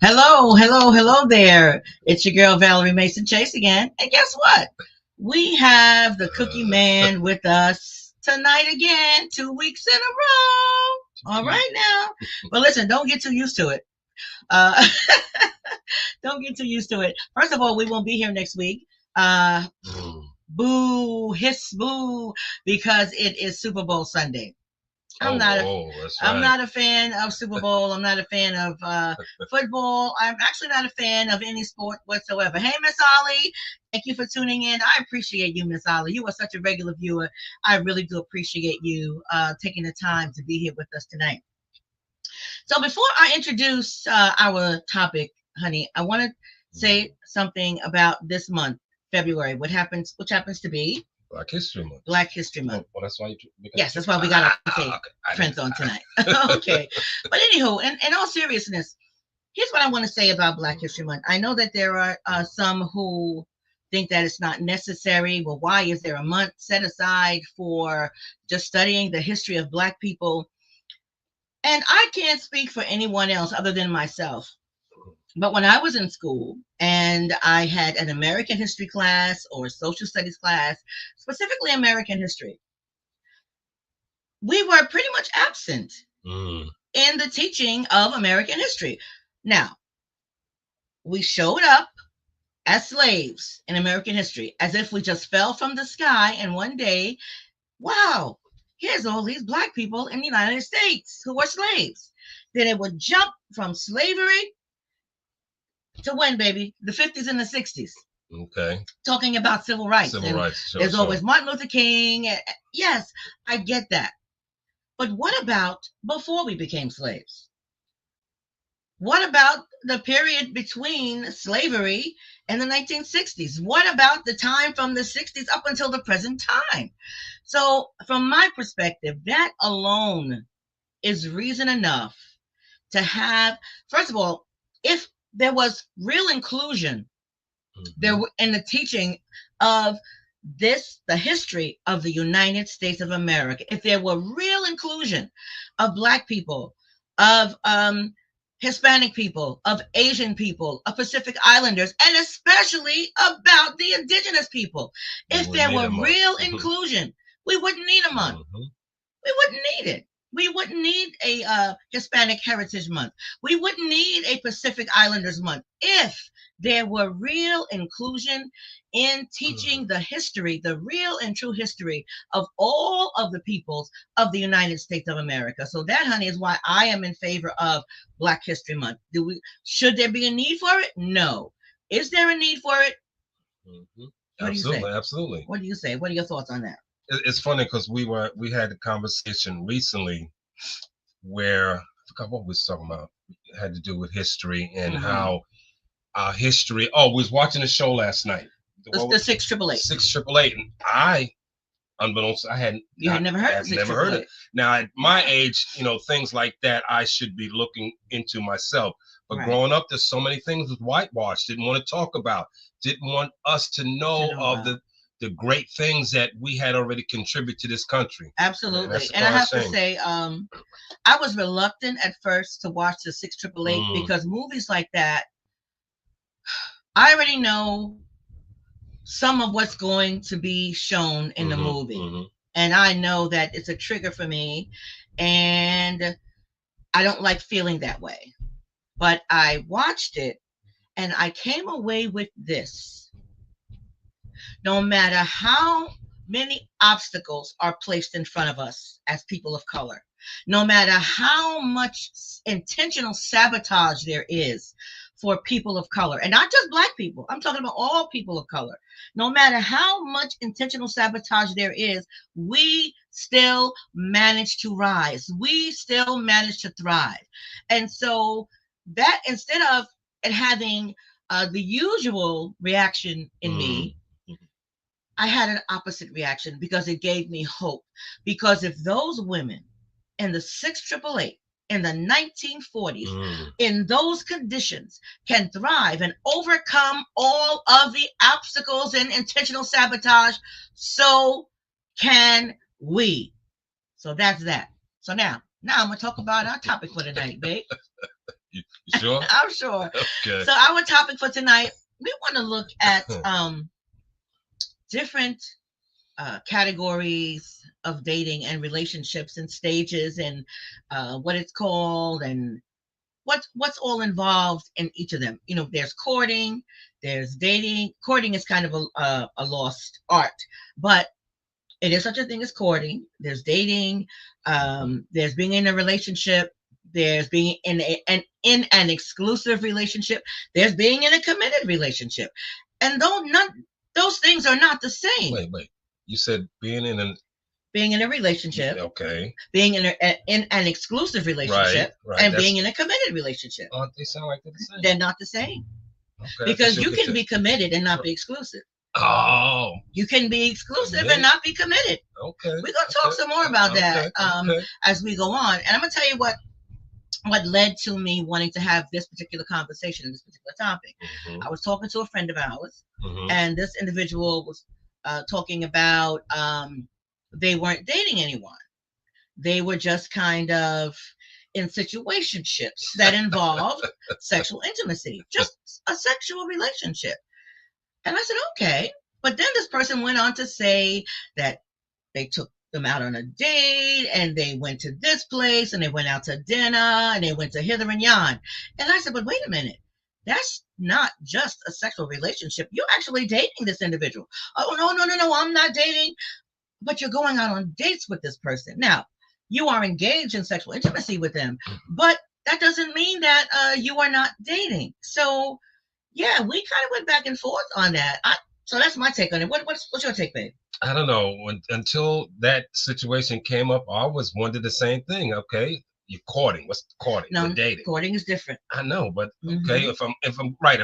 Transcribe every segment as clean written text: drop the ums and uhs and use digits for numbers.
Hello there. It's your girl Valerie Mason Chase again. And guess what? We have the Cookie Man with us tonight again, 2 weeks in a row. All right now. But listen, don't get too used to it. Uh, don't get too used to it. First of all, we won't be here next week. Uh, Boo, hiss, boo, because it is Super Bowl Sunday. That's I'm right. not a fan of Super Bowl. I'm not a fan of football. I'm actually not a fan of any sport whatsoever. Hey, Miss Ollie, thank you for tuning in. I appreciate you, Miss Ollie. You are such a regular viewer. I really do appreciate you taking the time to be here with us tonight. So before I introduce our topic, honey, I want to say something about this month, February, which happens to be Black History Month. Black History Month. Well, that's why yes, that's why we got our prints on tonight. Okay. But anywho, in all seriousness, here's what I want to say about Black History Month. I know that there are some who think that it's not necessary. Well, why is there a month set aside for just studying the history of Black people? And I can't speak for anyone else other than myself. But when I was in school and I had an American history class or social studies class, specifically American history, we were pretty much absent in the teaching of American history. Now, we showed up as slaves in American history as if we just fell from the sky and one day, wow, here's all these Black people in the United States who were slaves. Then it would jump from slavery to when, baby? The 50s and the 60s. Okay. Talking about civil rights. Civil rights. Sure, there's always Martin Luther King. Yes, I get that. But what about before we became slaves? What about the period between slavery and the 1960s? What about the time from the 60s up until the present time? So from my perspective, that alone is reason enough to have, first of all, if there was real inclusion there in the teaching of the history of the United States of America, if there were real inclusion of Black people, of Hispanic people, of Asian people, of Pacific Islanders, and especially about the indigenous people, if there were real inclusion, we wouldn't need a month. We wouldn't need it. We wouldn't need a Hispanic Heritage Month. We wouldn't need a Pacific Islanders Month if there were real inclusion in teaching the history, the real and true history of all of the peoples of the United States of America. So that, honey, is why I am in favor of Black History Month. Should there be a need for it? No. Is there a need for it? Absolutely, absolutely. What do you say? What are your thoughts on that? It's funny because we had a conversation recently where I forgot what we was talking about. It had to do with history and how history. Oh, we was watching a show last night. The 688. 688, and I, unbeknownst, I hadn't. You had never heard of 688. Never heard it. Now at my age, things like that I should be looking into myself. But growing up, there's so many things with whitewashed. Didn't want to talk about. Didn't want us to know of the great things that we had already contributed to this country. Absolutely. And I have to say, I was reluctant at first to watch the 688 because movies like that, I already know some of what's going to be shown in the movie. And I know that it's a trigger for me. And I don't like feeling that way. But I watched it and I came away with this. No matter how many obstacles are placed in front of us as people of color, no matter how much intentional sabotage there is for people of color, and not just Black people, I'm talking about all people of color, no matter how much intentional sabotage there is, we still manage to rise. We still manage to thrive. And so that instead of it having the usual reaction in me, I had an opposite reaction because it gave me hope. Because if those women in the 688 in the 1940s, in those conditions, can thrive and overcome all of the obstacles and intentional sabotage, so can we. So that's that. So now I'm going to talk about our topic for tonight, babe. You sure? I'm sure. Okay. So our topic for tonight, we want to look at different categories of dating and relationships and stages and what it's called and what's all involved in each of them. You know, there's courting, there's dating. Courting is kind of a lost art, but it is such a thing as courting. There's dating. There's being in a relationship. There's being in an exclusive relationship. There's being in a committed relationship, and those things are not the same. Wait. You said being in a relationship, okay, being in an exclusive relationship, right. And being in a committed relationship. They sound like they're the same. They're not the same. Okay, because you can be committed and not be exclusive. Oh, you can be exclusive and not be committed. Okay, we're gonna talk some more about that as we go on, and I'm gonna tell you what led to me wanting to have this particular conversation, this particular topic. I was talking to a friend of ours, and this individual was talking about they weren't dating anyone. They were just kind of in situationships that involved sexual intimacy, just a sexual relationship. And I said, okay. But then this person went on to say that they took them out on a date and they went to this place and they went out to dinner and they went to hither and yon. And I said, but wait a minute. That's not just a sexual relationship. You're actually dating this individual. Oh, no, I'm not dating. But you're going out on dates with this person. Now, you are engaged in sexual intimacy with them, but that doesn't mean that you are not dating. So, yeah, we kind of went back and forth on that. So that's my take on it. What's your take, babe? I don't know. Until that situation came up, I always wondered the same thing. Okay, you're courting. What's courting? No, you're dating. Courting is different. I know, but okay, if I'm right,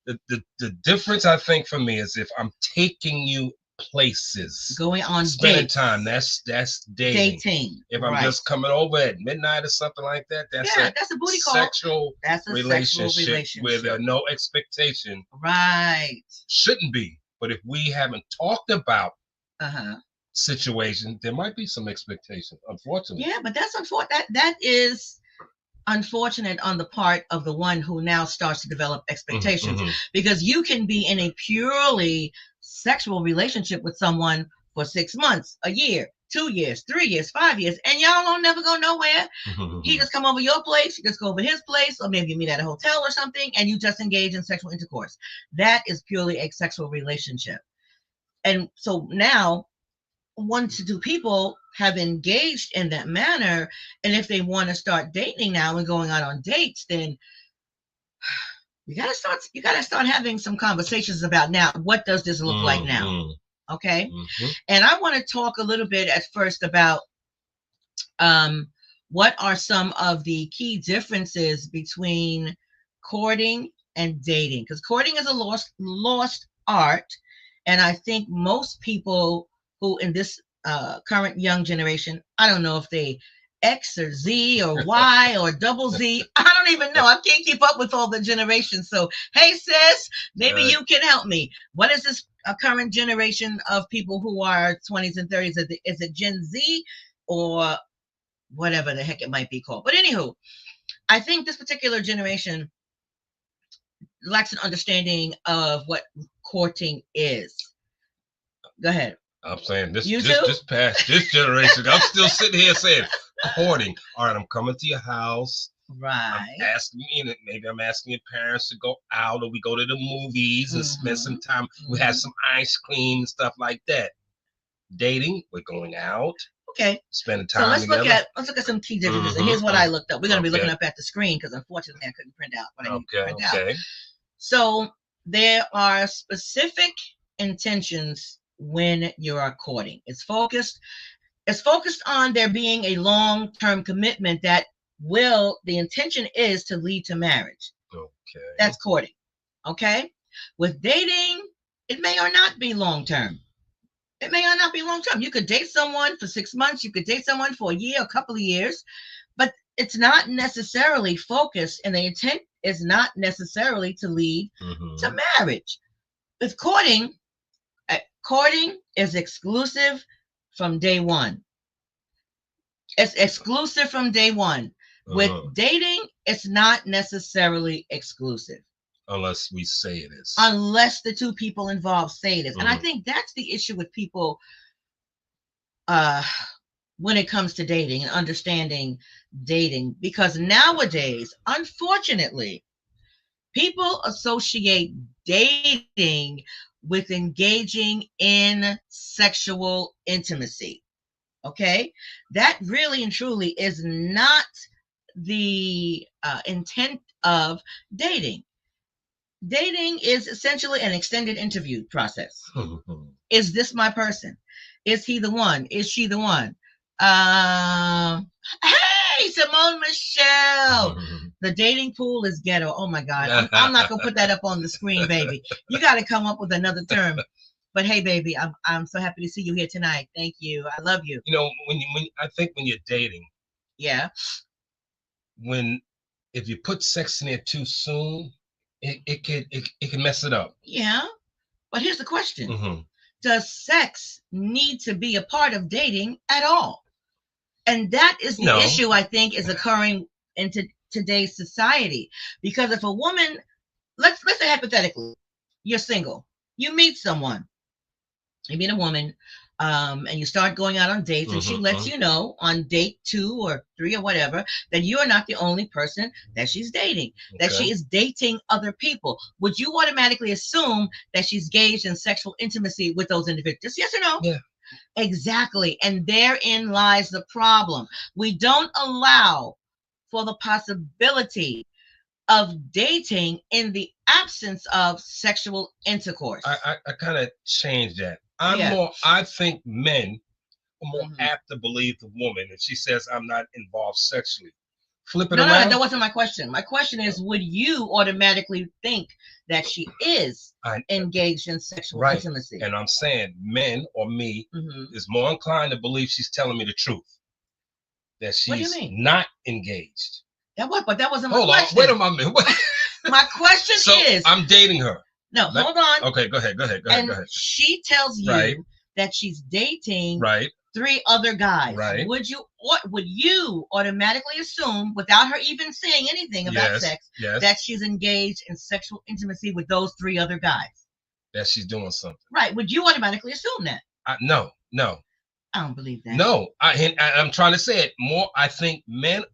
the difference I think for me is if I'm taking you places, going on spending dates. time, that's dating. If I'm just coming over at midnight or something like that, that's a booty call. That's a relationship with no expectation. Right. Shouldn't be. But if we haven't talked about situation, there might be some expectation, unfortunately. Yeah, but that's unfortunate. That is unfortunate on the part of the one who now starts to develop expectations, because you can be in a purely sexual relationship with someone for 6 months, a year, 2 years, 3 years, 5 years, and y'all don't never go nowhere. He just come over your place, you just go over his place, or maybe you meet at a hotel or something, and you just engage in sexual intercourse. That is purely a sexual relationship. And so now 1 to 2 people have engaged in that manner, and if they want to start dating now and going out on dates, then you gotta start having some conversations about, now, what does this look like now? Okay. And I want to talk a little bit at first about what are some of the key differences between courting and dating, because courting is a lost art. And I think most people who in this current young generation, I don't know if they X or Z or Y or double Z. I don't even know. I can't keep up with all the generations. So, hey, sis, maybe you can help me. What is this current generation of people who are 20s and 30s? Is it Gen Z or whatever the heck it might be called? But anywho, I think this particular generation lacks an understanding of what courting is. Go ahead. I'm saying this past this generation, I'm still sitting here saying courting. All right, I'm coming to your house. Right. I'm asking your parents to go out, or we go to the movies and spend some time. We have some ice cream and stuff like that. Dating, we're going out. Okay. Spending time so let's look at some key differences. And here's what I looked up. We're going to be looking up at the screen because unfortunately I couldn't print out what I need to print out. So there are specific intentions when you are courting. It's focused on there being a long-term commitment that the intention is to lead to marriage. Okay. That's courting. Okay. With dating, it may or not be long-term. It may or not be long-term. You could date someone for 6 months. You could date someone for a year, a couple of years, but it's not necessarily focused, and the intent is not necessarily to lead to marriage. With courting is exclusive from day one. It's exclusive from day one. With dating, it's not necessarily exclusive. Unless we say it is. Unless the two people involved say it is. And I think that's the issue with people when it comes to dating and understanding dating. Because nowadays, unfortunately, people associate dating with engaging in sexual intimacy. Okay? That really and truly is not the intent of dating. Dating is essentially an extended interview process. Is this my person? Is he the one? Is she the one? Hey, Simone Michelle. The dating pool is ghetto. Oh my God. I'm not going to put that up on the screen, baby. You got to come up with another term. But hey, baby, I'm so happy to see you here tonight. Thank you. I love you. You know, I think when you're dating, yeah, if you put sex in there too soon, it can mess it up. Yeah, but here's the question: does sex need to be a part of dating at all? And that is the issue I think is occurring in today's society. Because if a woman, let's say hypothetically, you're single, you meet someone. You meet a woman, and you start going out on dates, and she lets you know on date 2 or 3 or whatever that you are not the only person that she's dating, that she is dating other people. Would you automatically assume that she's engaged in sexual intimacy with those individuals? Yes or no? Yeah. Exactly. And therein lies the problem. We don't allow for the possibility of dating in the absence of sexual intercourse. I kind of changed that. I think men are more apt to believe the woman if she says I'm not involved sexually. Flip it around. No, that wasn't my question. My question is, would you automatically think that she is engaged in sexual intimacy? And I'm saying men or me is more inclined to believe she's telling me the truth. That she's not engaged. But that wasn't my question. Wait a minute. My question is... I'm dating her. No, hold on. Okay, go ahead. She tells you that she's dating 3 other guys. Right. Would you automatically assume, without her even saying anything about sex, that she's engaged in sexual intimacy with those 3 other guys? That she's doing something. Right. Would you automatically assume that? No. I don't believe that. No. I'm trying to say it more. I think men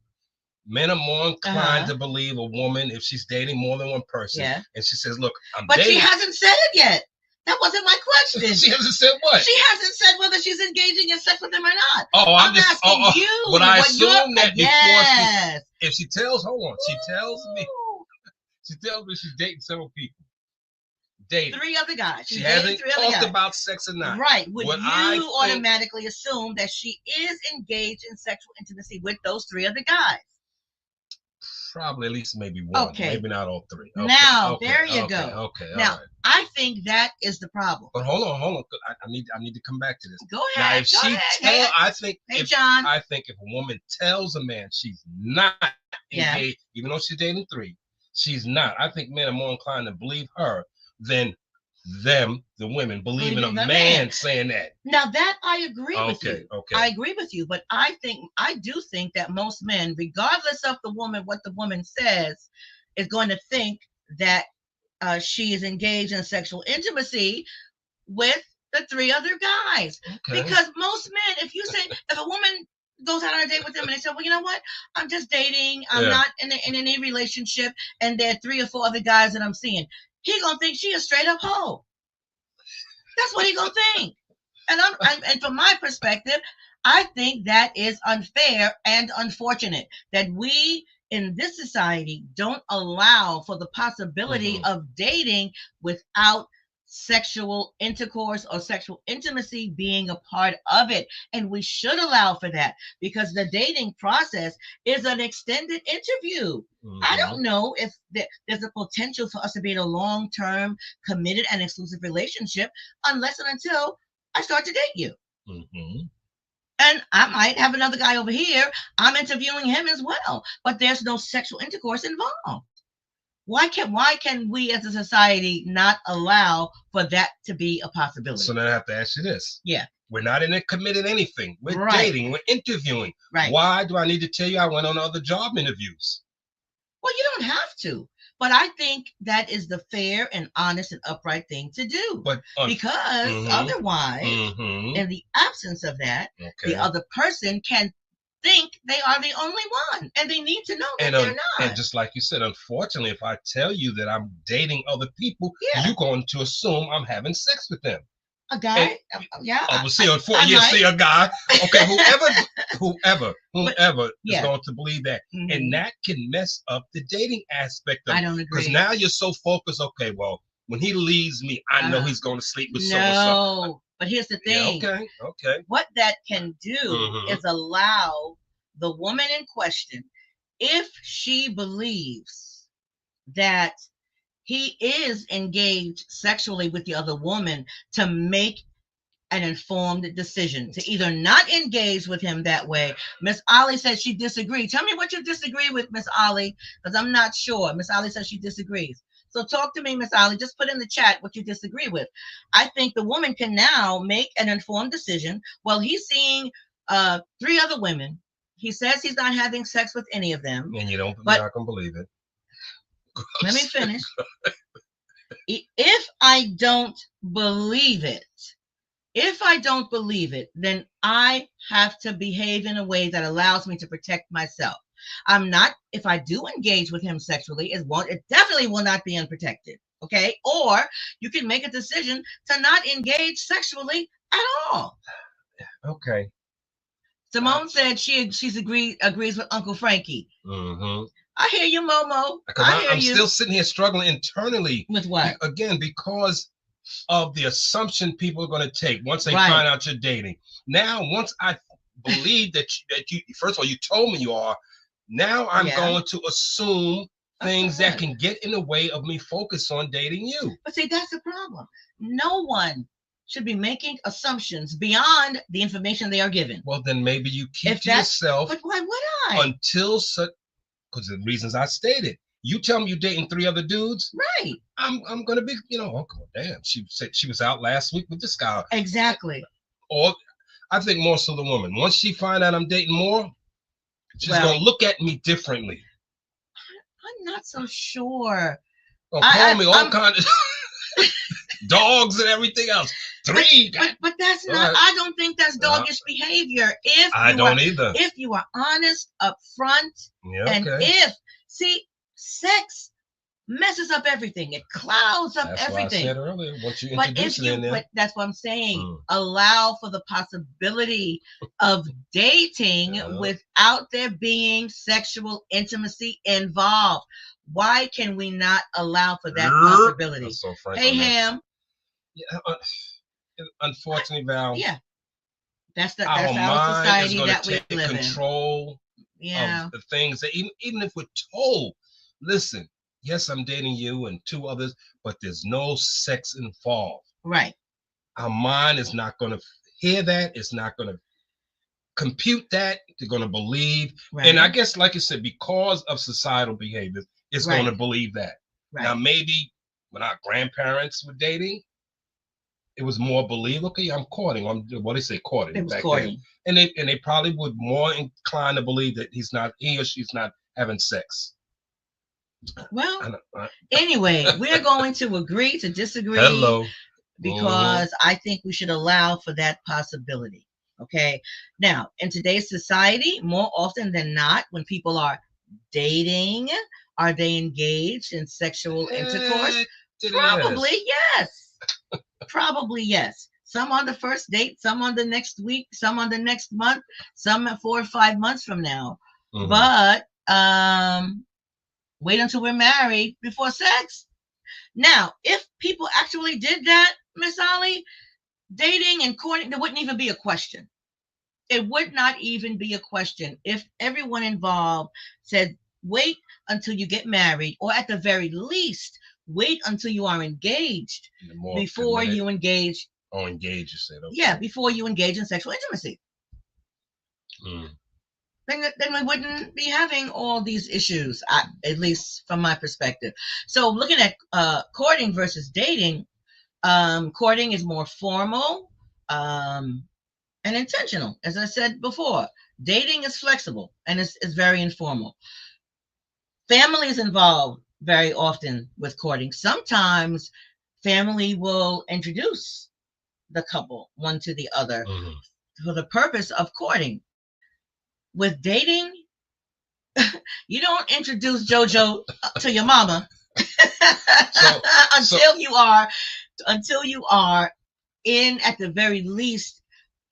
are more inclined to believe a woman if she's dating more than one person. Yeah. And she says, look, I'm dating. But she hasn't said it yet. That wasn't my question. She hasn't said what? She hasn't said whether she's engaging in sex with him or not. Oh, I'm asking you. But I assume that before if she tells, she tells me she's dating several people. Dating 3 other guys. She hasn't talked about sex or not. Right. Would you automatically assume that she is engaged in sexual intimacy with those 3 other guys? Probably at least maybe one. Okay. Maybe not all 3. Okay. Now, there you go. Okay. Now, I think that is the problem. But hold on. I need to come back to this. Go ahead. Now, I think if a woman tells a man she's not engaged, even though she's dating 3, she's not. I think men are more inclined to believe her than the women, believing a man saying that. Now that I agree with you. Okay. I agree with you, but I do think that most men, regardless of what the woman says, is going to think that she is engaged in sexual intimacy with the 3 other guys. Okay. Because most men, if a woman goes out on a date with them and they say, well, you know what? I'm just dating. I'm not in any relationship, and there are 3 or 4 other guys that I'm seeing. He gonna think she a straight up hoe. That's what he gonna think. And from my perspective, I think that is unfair and unfortunate that we in this society don't allow for the possibility of dating without sexual intercourse or sexual intimacy being a part of it. And we should allow for that, because the dating process is an extended interview. I don't know if there's a potential for us to be in a long-term committed and exclusive relationship unless and until I start to date you. And I might have another guy over here. I'm interviewing him as well, but there's no sexual intercourse involved. Why can we as a society not allow for that to be a possibility? So then I have to ask you this. Yeah. We're not in it committed anything. We're dating. We're interviewing. Right. Why do I need to tell you I went on other job interviews? Well, you don't have to. But I think that is the fair and honest and upright thing to do. But because otherwise, in the absence of that, the other person can think they are the only one, and they need to know that they're not. And just like you said, unfortunately, if I tell you that I'm dating other people, you're going to assume I'm having sex with them. A guy, We'll see a guy. Okay, whoever is going to believe that, and that can mess up the dating aspect of it. I don't agree, because now you're so focused. Okay, well, when he leaves me, I know he's going to sleep with so and so. No, but here's the thing. Yeah, okay. What that can do is allow the woman in question, if she believes that he is engaged sexually with the other woman, to make an informed decision to either not engage with him that way. Miss Ollie says she disagrees. Tell me what you disagree with, Miss Ollie, because I'm not sure. Miss Ollie says she disagrees. So talk to me, Miss Ollie. Just put in the chat what you disagree with. I think the woman can now make an informed decision. Well, he's seeing 3 other women. He says he's not having sex with any of them. And you're not going to believe it. Let me finish. If I don't believe it, then I have to behave in a way that allows me to protect myself. I'm not, if I do engage with him sexually, it definitely will not be unprotected. Okay. Or you can make a decision to not engage sexually at all. Okay. Simone said she's agrees with Uncle Frankie. I hear you, Momo. I'm still sitting here struggling internally. With what? Again, because of the assumption people are going to take once they find out you're dating. Now, once I believe that you, first of all, you told me you are, now I'm going to assume things that can get in the way of me focus on dating you. But see, that's the problem. No one should be making assumptions beyond the information they are given. Well, then maybe you keep to yourself. But why would I? Until such, because the reasons I stated. You tell me you're dating 3 other dudes. Right. I'm gonna be, oh damn. She said she was out last week with this guy. Exactly. Or I think more so the woman. Once she find out I'm dating more, she's gonna look at me differently. I'm not so sure. Call me all kinds of dogs and everything else. 3. But that's not. I don't think that's doggish behavior. If you are honest up front, and sex messes up everything. It clouds up everything. That's what I said earlier. Once you introduce it in there. But that's what I'm saying. Allow for the possibility of dating without there being sexual intimacy involved. Why can we not allow for that possibility? So hey, Ham. Yeah, unfortunately, Val. Yeah. That's our society that we live in. Control of the things that even if we're told, listen, yes, I'm dating you and 2 others, but there's no sex involved. Right. Our mind is not going to hear that. It's not going to compute that. They're going to believe. Right. And I guess, like you said, because of societal behavior, it's going to believe that. Right. Now, maybe when our grandparents were dating, it was more believe, okay, I'm courting. What they say, courting. It was courting. And they probably would more inclined to believe that he or she's not having sex. Well, anyway, we're going to agree to disagree. Hello. Because I think we should allow for that possibility. Okay. Now, in today's society, more often than not, when people are dating, are they engaged in sexual intercourse? Probably yes. Probably yes. Some on the first date, some on the next week, some on the next month, some 4 or 5 months from now. But wait until we're married before sex. Now, if people actually did that, Miss Ollie, dating and courting, there wouldn't even be a question. It would not even be a question if everyone involved said, wait until you get married, or at the very least, wait until you are engaged before you engage. Oh, engage, you said. Okay. Yeah, before you engage in sexual intimacy. then we wouldn't be having all these issues, at least from my perspective. So looking at courting versus dating, courting is more formal and intentional. As I said before, dating is flexible and it's very informal. Family is involved very often with courting. Sometimes family will introduce the couple one to the other for the purpose of courting. With dating, you don't introduce JoJo to your mama until you are in, at the very least,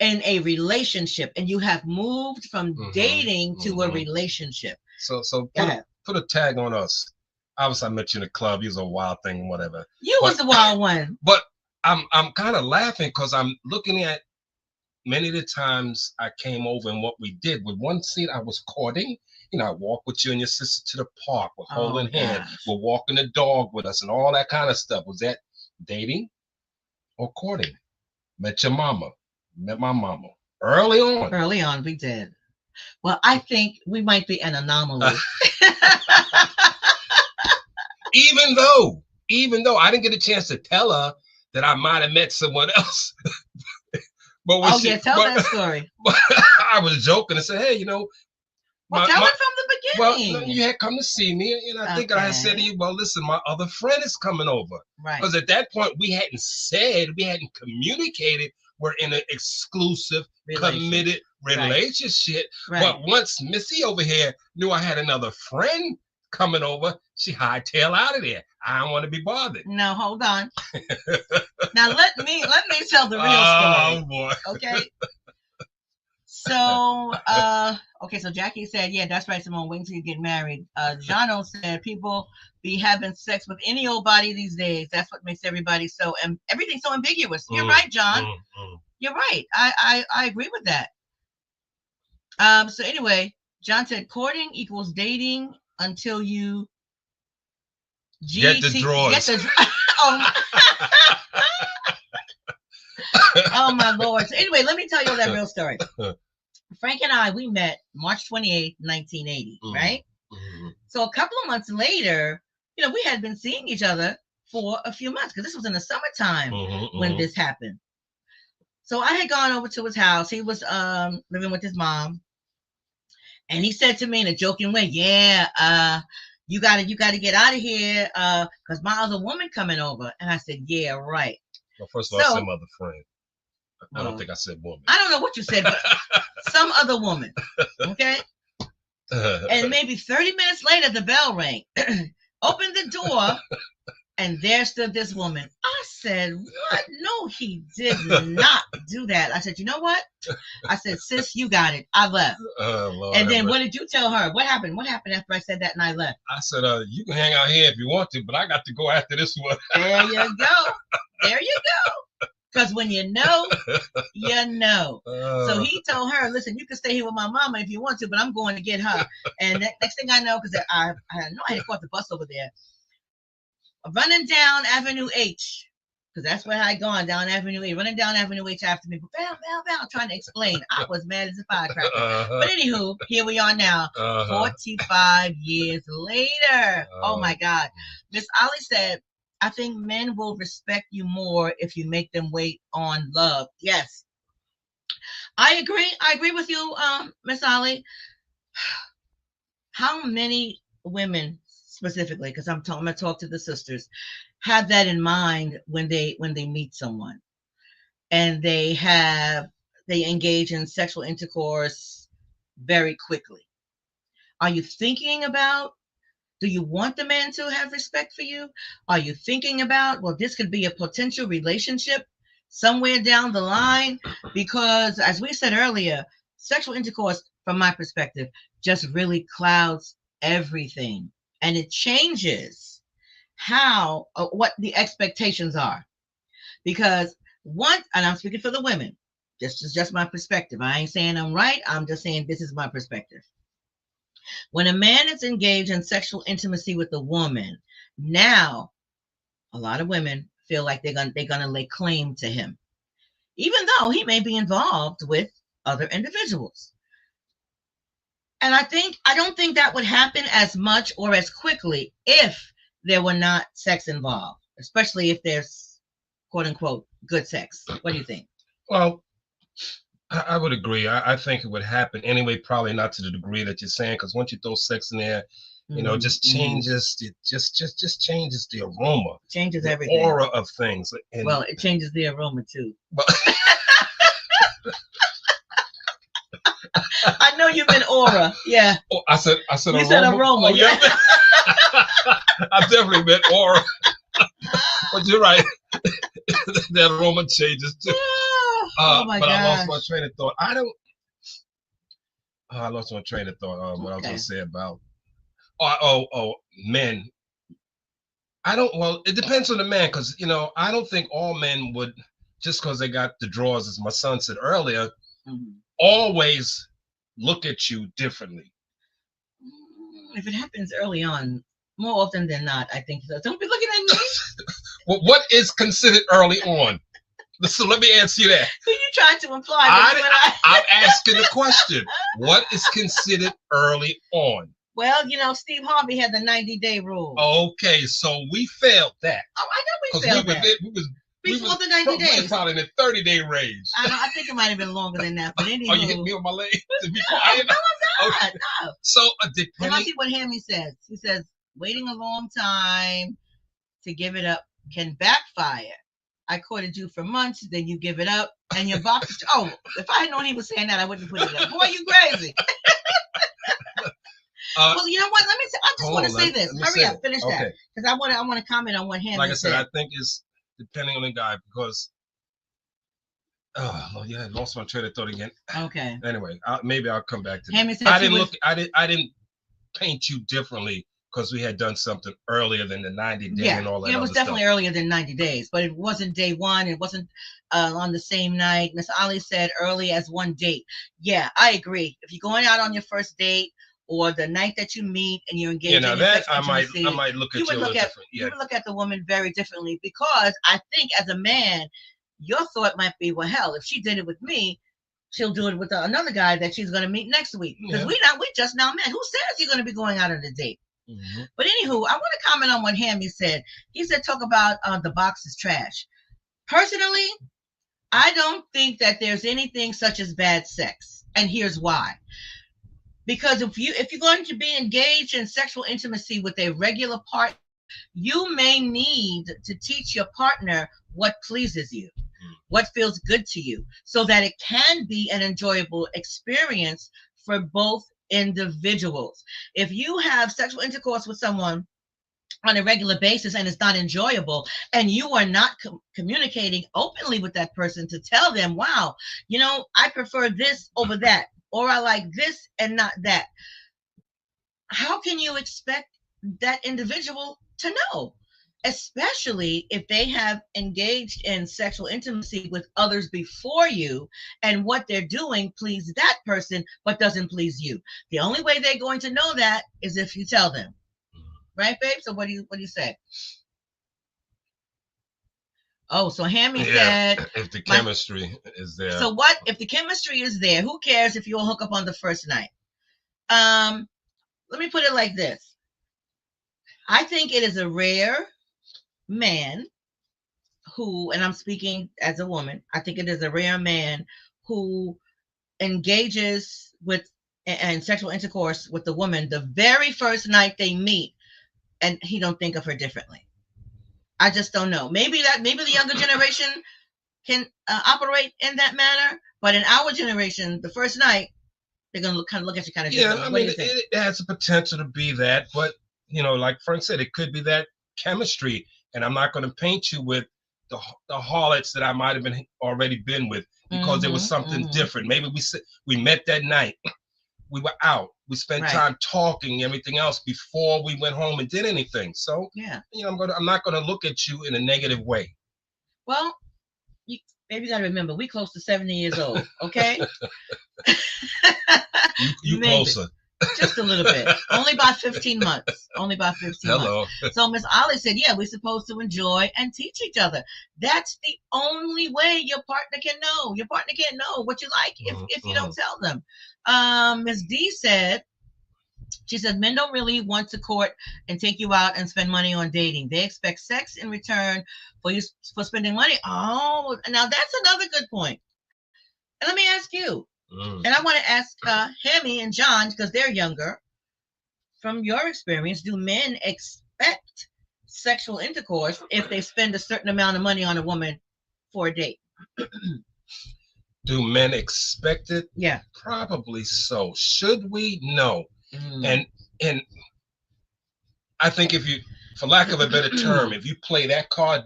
in a relationship, and you have moved from dating to a relationship. So put a tag on us. Obviously, I met you in the club. You was a wild thing, whatever. You was the wild one. But I'm kind of laughing because I'm looking at many of the times I came over and what we did. With one scene, I was courting. You know, I walk with you and your sister to the park. We're holding hands. We're walking the dog with us and all that kind of stuff. Was that dating or courting? Met your mama. Met my mama. Early on. Early on, we did. Well, I think we might be an anomaly. Even though I didn't get a chance to tell her that I might have met someone else. But tell that story. But I was joking and said, hey, you know. Well, tell it from the beginning. Well, you had come to see me, and I think I had said to you, well, listen, my other friend is coming over. Right. Because at that point, we hadn't communicated we're in an exclusive, committed relationship. Right. But once Missy over here knew I had another friend coming over, she hightail out of there. I don't want to be bothered. No, hold on. Now let me tell the real story. Oh boy. Okay. So so Jackie said, yeah, that's right, Simone, wait until you get married. Jono said people be having sex with any old body these days. That's what makes everybody everything so ambiguous. You're right, John. You're right. I agree with that. So anyway, John said courting equals dating until you get the drawers. Oh my Lord. So anyway, let me tell you that real story. Frank and I, we met March 28th, 1980, right? So a couple of months later, you know, we had been seeing each other for a few months because this was in the summertime when this happened. So I had gone over to his house. He was living with his mom. And he said to me in a joking way, yeah, you gotta get out of here because my other woman coming over. And I said, yeah, right. Well, first of all, some other friend. I don't think I said woman. I don't know what you said, but some other woman. Okay? And maybe 30 minutes later, the bell rang. Opened the door, and there stood this woman. I said, what? No, he did not do that. I said, you know what? I said, sis, you got it. I left. Lord, and then what did you tell her? What happened? What happened after I said that and I left? I said, you can hang out here if you want to, but I got to go after this one. There you go. There you go. Because when you know, you know. So he told her, listen, you can stay here with my mama if you want to, but I'm going to get her. And next thing I know, because I know I had caught the bus over there, running down Avenue H, because that's where I had gone, down Avenue H, running down Avenue H after me, bam, trying to explain. I was mad as a firecracker. But anywho, here we are now, 45 years later. Oh my God. Miss Ali said, I think men will respect you more if you make them wait on love. Yes. I agree. I agree with you, Miss Ali. How many women specifically, because I'm going to talk to the sisters, have that in mind when they meet someone and they engage in sexual intercourse very quickly? Are you thinking about, do you want the man to have respect for you? Are you thinking about, well, this could be a potential relationship somewhere down the line? Because as we said earlier, sexual intercourse, from my perspective, just really clouds everything. And it changes what the expectations are. Because and I'm speaking for the women, this is just my perspective. I ain't saying I'm right. I'm just saying this is my perspective. When a man is engaged in sexual intimacy with a woman, now a lot of women feel like they're gonna lay claim to him, even though he may be involved with other individuals. And I don't think that would happen as much or as quickly if there were not sex involved, especially if there's quote unquote good sex. What do you think? Well, I would agree. I think it would happen anyway, probably not to the degree that you're saying, because once you throw sex in there, just changes it just changes the aroma, changes the everything, aura of things. And, well, it changes the aroma too. But I know you meant aura. Yeah. Oh, I said you aroma. Said aroma. Oh, yeah. I definitely meant aura. But you're right. That aroma changes too. Oh my but gosh. I lost my train of thought. I lost my train of thought. What I was going to say about men. Well, it depends on the man, because I don't think all men would, just because they got the drawers, as my son said earlier, always look at you differently. If it happens early on, more often than not, I think so. Don't be looking at me. Well, what is considered early on? So let me answer you that. So you trying to imply I'm asking the question. What is considered early on? Well, Steve Harvey had the 90-day rule. Okay, so we failed that. Oh, I know we failed that. Before the 90 days. We probably in the 30-day range. I think it might have been longer than that. But anyway. Oh, you hit me on my leg? To be quiet? No, I'm not. Okay. No. So, depending... I see what Hammy says. He says, waiting a long time to give it up can backfire. I courted you for months, then you give it up, and your box. Oh, if I had known he was saying that, I wouldn't put it up. Boy, you crazy. Well, you know what? Let me. I just want to say this. Hurry up, finish that, because I want to comment on what Hammy said. Like I said, I think it's depending on the guy, because. Oh, Lord, yeah, I lost my train of thought again. Okay. Anyway, maybe I'll come back to that. Hammy said I didn't paint you differently, because we had done something earlier than the 90 days and all that. Yeah, it was definitely earlier than 90 days, but it wasn't day one. It wasn't on the same night. Miss Ali said early as one date. Yeah, I agree. If you're going out on your first date or the night that you meet and you're engaged, now that I might look at you a little different. You would look at the woman very differently, because I think as a man, your thought might be, well, hell, if she did it with me, she'll do it with another guy that she's going to meet next week, because we just now met. Who says you're going to be going out on a date? Mm-hmm. But anywho, I want to comment on what Hammy said. He said, talk about the box is trash. Personally, I don't think that there's anything such as bad sex. And here's why. Because if you're going to be engaged in sexual intimacy with a regular partner, you may need to teach your partner what pleases you, what feels good to you, so that it can be an enjoyable experience for both individuals. If you have sexual intercourse with someone on a regular basis and it's not enjoyable, and you are not communicating openly with that person to tell them, wow, I prefer this over that, or I like this and not that, how can you expect that individual to know? Especially if they have engaged in sexual intimacy with others before you, and what they're doing pleases that person but doesn't please you. The only way they're going to know that is if you tell them. Right, babe? So what do you say? Oh, so Hammy said, if the chemistry is there. So what if the chemistry is there? Who cares if you'll hook up on the first night? Let me put it like this. I think it is a rare man who, and I'm speaking as a woman, I think it is a rare man who engages with and sexual intercourse with the woman the very first night they meet, and he don't think of her differently. I just don't know. Maybe the younger generation can operate in that manner, but in our generation, the first night they're gonna look at you kind of differently. Yeah, I mean, it has the potential to be that, but like Frank said, it could be that chemistry. And I'm not going to paint you with the harlots that I might have already been with, because there was something different. Maybe we met that night, we were out, we spent time talking, everything else before we went home and did anything. So I'm not going to look at you in a negative way. Well, you got to remember, we close to 70 years old, okay? you closer. Just a little bit. Only by 15 months. Hello. So Miss Ollie said, yeah, we're supposed to enjoy and teach each other. That's the only way your partner can know. Your partner can't know what you like if you don't tell them. Miss D said, She said men don't really want to court and take you out and spend money on dating. They expect sex in return for spending money. Oh, now that's another good point. And let me ask you, and I want to ask Hemi and John, because they're younger. From your experience, do men expect sexual intercourse if they spend a certain amount of money on a woman for a date? Do men expect it? Yeah. Probably so. Should we? No. And I think if you, for lack of a better term, if you play that card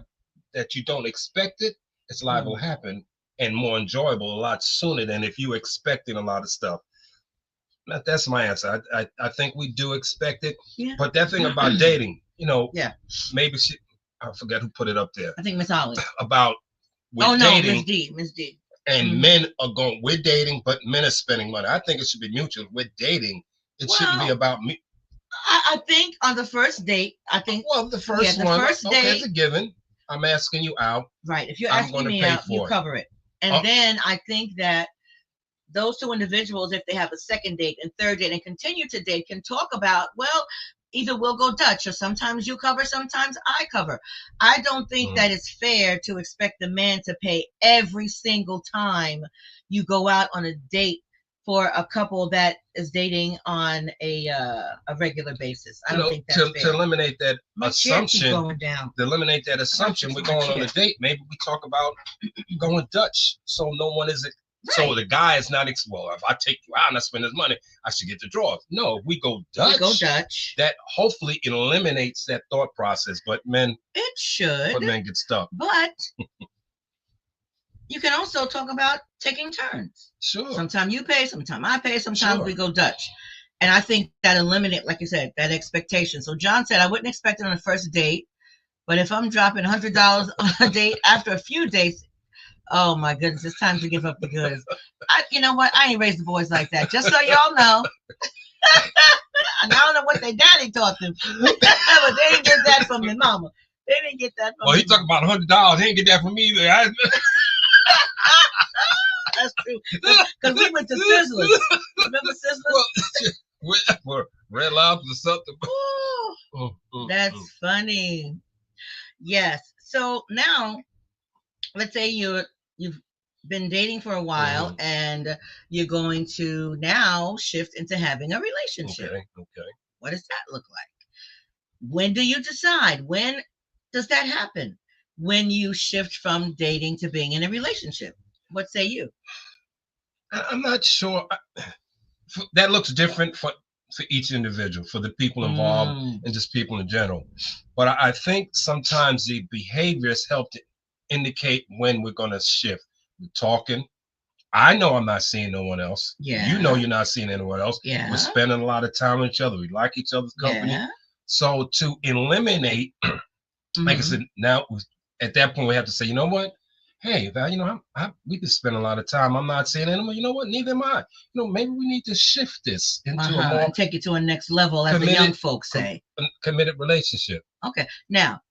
that you don't expect it, it's liable to happen, and more enjoyable a lot sooner than if you expecting a lot of stuff. That's my answer. I think we do expect it. Yeah. But that thing about dating, maybe I forget who put it up there. I think Miss Holly. About dating. Miss D. And men are going, we're dating, but men are spending money. I think it should be mutual. We're dating. It shouldn't be about me. I think on the first date, the first one, okay, it's a given. I'm asking you out. Right. If you're asking me out, you cover it. And then I think that those two individuals, if they have a second date and third date and continue to date, can talk about, well, either we'll go Dutch, or sometimes you cover, sometimes I cover. I don't think that it's fair to expect the man to pay every single time you go out on a date for a couple that is dating on a regular basis. I don't think that's fair. To eliminate that assumption, we're going on a date. Maybe we talk about going Dutch, so no one is. Right. So the guy is not, well, if I take you out and I spend this money, I should get the draws. No, if we go Dutch. That hopefully eliminates that thought process. But men, it should. But men get stuck. But you can also talk about taking turns. Sure. Sometimes you pay, sometimes I pay, sometimes we go Dutch. And I think that eliminates, like you said, that expectation. So John said, I wouldn't expect it on a first date, but if I'm dropping $100 on a date after a few dates, oh my goodness, it's time to give up the goods. You know what? I ain't raised the boys like that. Just so y'all know. And I don't know what their daddy taught them. But they didn't get that from their mama. They didn't get that from Well, he talking about $100. He didn't get that from me either. That's true. Because we went to Sizzlers. Remember Sizzlers? Well, Red Lobster or something. That's funny. Yes. So now, let's say you've been dating for a while and you're going to now shift into having a relationship. Okay. What does that look like? When do you decide? When does that happen? When you shift from dating to being in a relationship? What say you? I'm not sure. That looks different for each individual, for the people involved and just people in general. But I think sometimes the behaviors help to indicate when we're going to shift. We're talking. I know I'm not seeing no one else. Yeah. You know you're not seeing anyone else. Yeah. We're spending a lot of time with each other. We like each other's company. Yeah. So to eliminate, like I said, now at that point we have to say, you know what? Hey, Val, we've been spending a lot of time. I'm not seeing anyone. You know what? Neither am I. Maybe we need to shift this into a more and take it to a next level, as the young folks say. Committed relationship. Okay. Now,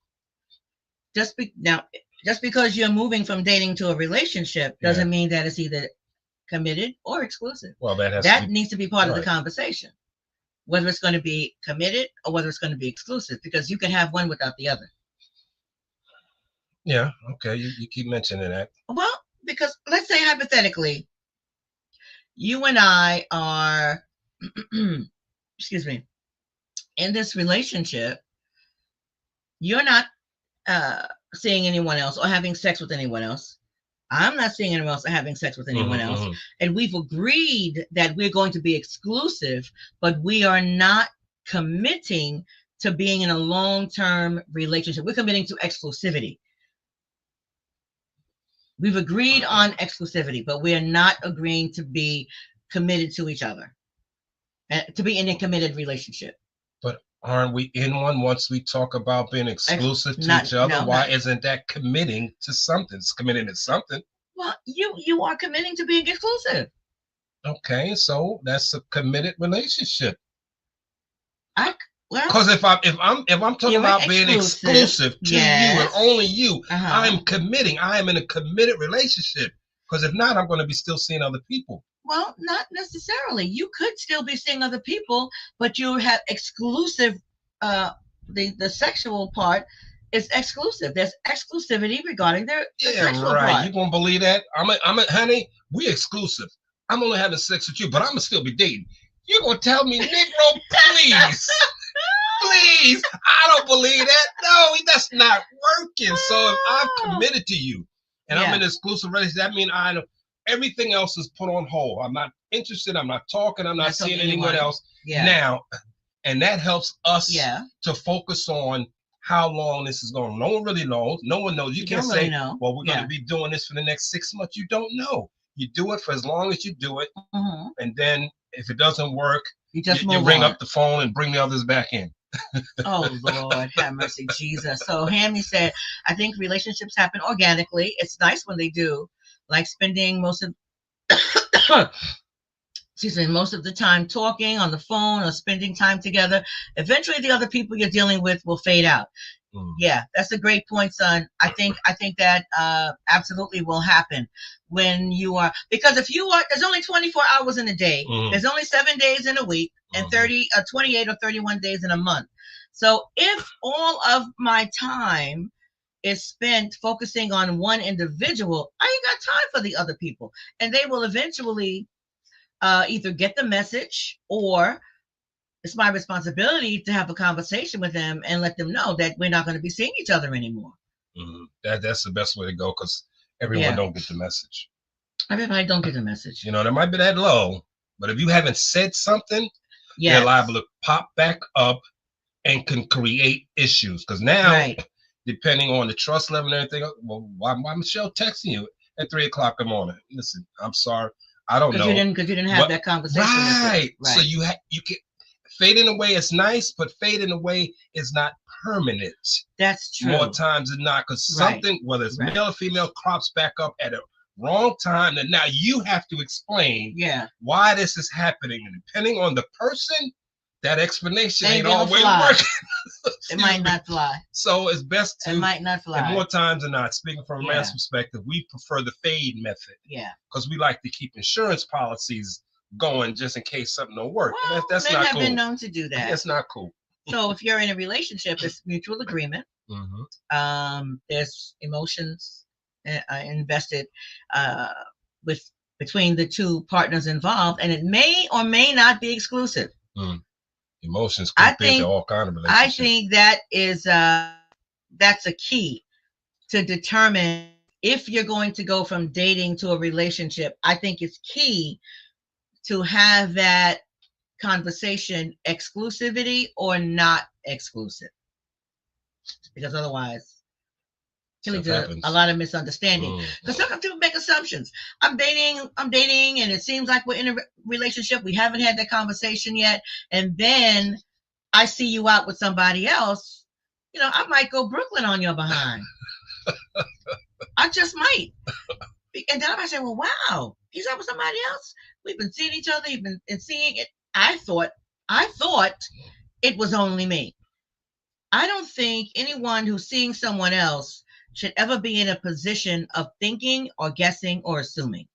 just because you're moving from dating to a relationship doesn't mean that it's either committed or exclusive. Well, that needs to be part of the conversation, whether it's going to be committed or whether it's going to be exclusive, because you can have one without the other. Yeah. Okay. You keep mentioning that. Well, because let's say hypothetically, you and I are, excuse me, in this relationship. You're not seeing anyone else or having sex with anyone else. I'm not seeing anyone else or having sex with anyone else. And we've agreed that we're going to be exclusive, but we are not committing to being in a long-term relationship. We're committing to exclusivity. We've agreed on exclusivity, but we are not agreeing to be committed to each other, to be in a committed relationship. But aren't we in one once we talk about being exclusive to each other? Why isn't that committing to something? It's committing to something. Well, you are committing to being exclusive. Okay, so that's a committed relationship. Well, because if I'm talking about being exclusive to you and only you, I'm committing. I am in a committed relationship. Because if not, I'm going to be still seeing other people. Well, not necessarily. You could still be seeing other people, but you have exclusive. The sexual part is exclusive. There's exclusivity regarding the sexual part. You gonna believe that? Honey, we exclusive. I'm only having sex with you, but I'm gonna still be dating. You gonna tell me, Negro, please? Please, I don't believe that. No, that's not working. So if I'm committed to you and I'm in an exclusive relationship, that means I know everything else is put on hold. I'm not interested. I'm not talking. I'm not seeing anyone else now. And that helps us to focus on how long this is going. No one really knows. No one knows. You can't say, well, we're going to be doing this for the next 6 months. You don't know. You do it for as long as you do it. And then if it doesn't work, you ring up the phone and bring the others back in. Oh, Lord, have mercy, Jesus. So Hammy said, I think relationships happen organically. It's nice when they do, like spending most of most of the time talking on the phone or spending time together. Eventually the other people you're dealing with will fade out. Yeah, that's a great point, son. I think that absolutely will happen when you are, because if you are, there's only 24 hours in a day. There's only 7 days in a week and 28 or 31 days in a month. So if all of my time is spent focusing on one individual, I ain't got time for the other people, and they will eventually either get the message, or it's my responsibility to have a conversation with them and let them know that we're not going to be seeing each other anymore. That's the best way to go, because everyone don't get the message. Everybody don't get the message. You know, they might be that low, but if you haven't said something, they're liable to pop back up and can create issues. Because now, depending on the trust level and everything, well, why Michelle texting you at 3 o'clock in the morning? Listen, I'm sorry, I don't know. Because you didn't have that conversation. Right. So you can. Fading away is nice, but fading away is not permanent. That's true. More times than not, because something, whether it's male or female, crops back up at a wrong time, and now you have to explain why this is happening. And depending on the person, that explanation ain't always working. It might not fly. So it's best to. It might not fly. And more times than not, speaking from a man's perspective, we prefer the fade method. Yeah. Because we like to keep insurance policies going just in case something don't work. Well, that's men not have been known to do that. That's not cool. So if you're in a relationship, it's mutual agreement. There's emotions invested between the two partners involved, and it may or may not be exclusive. Emotions creep into all kind of relationships. I think that is that's a key to determine if you're going to go from dating to a relationship. I think it's key to have that conversation, exclusivity or not exclusive, because otherwise it leads to a lot of misunderstanding. Because sometimes people make assumptions. I'm dating, and it seems like we're in a relationship. We haven't had that conversation yet, and then I see you out with somebody else. You know, I might go Brooklyn on your behind. I just might. And then I might say, well, wow, he's out with somebody else. We've been seeing each other. You've been seeing it. I thought it was only me. I don't think anyone who's seeing someone else should ever be in a position of thinking or guessing or assuming.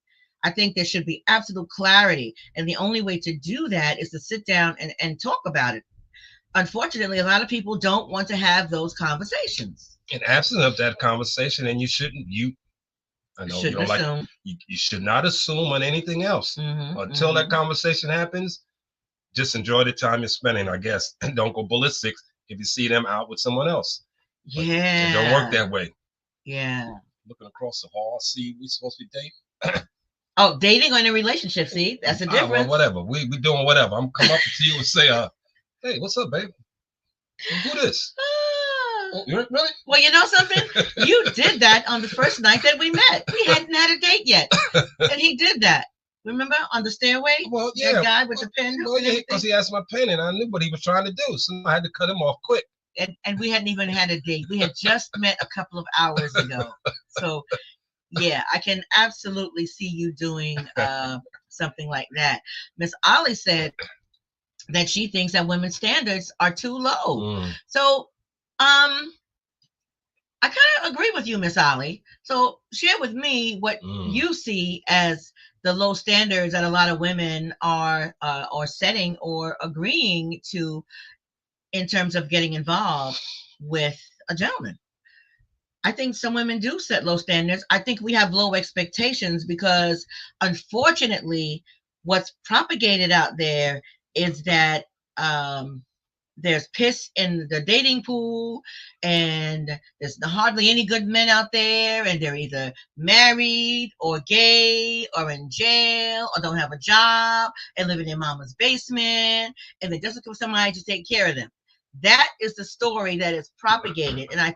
I think there should be absolute clarity. And the only way to do that is to sit down and talk about it. Unfortunately, a lot of people don't want to have those conversations. In absence of that conversation, and you shouldn't, I know you don't like, you should not assume on anything else until that conversation happens. Just enjoy the time you're spending, I guess, and don't go ballistic if you see them out with someone else. But it don't work that way. Yeah. Looking across the hall, see, we supposed to be dating. Oh, dating or in a relationship? See, that's a difference. Well, whatever. We doing whatever. I'm come up to you and say, hey, what's up, babe? Who this? Really? Well, you know something? You did that on the first night that we met. We hadn't had a date yet, and he did that. Remember on the stairway? Well, yeah. That guy with the pen. Well, yeah, because he asked my pen, and I knew what he was trying to do, so I had to cut him off quick. And we hadn't even had a date. We had just met a couple of hours ago. So, yeah, I can absolutely see you doing something like that. Miss Ollie said that she thinks that women's standards are too low. So, I kind of agree with you, Miss Ollie. So share with me what you see as the low standards that a lot of women are setting or agreeing to in terms of getting involved with a gentleman. I think some women do set low standards. I think we have low expectations because, unfortunately, what's propagated out there is that there's piss in the dating pool, and there's hardly any good men out there, and they're either married or gay or in jail or don't have a job and live in their mama's basement, and they just look for somebody to take care of them. That is the story that is propagated, and I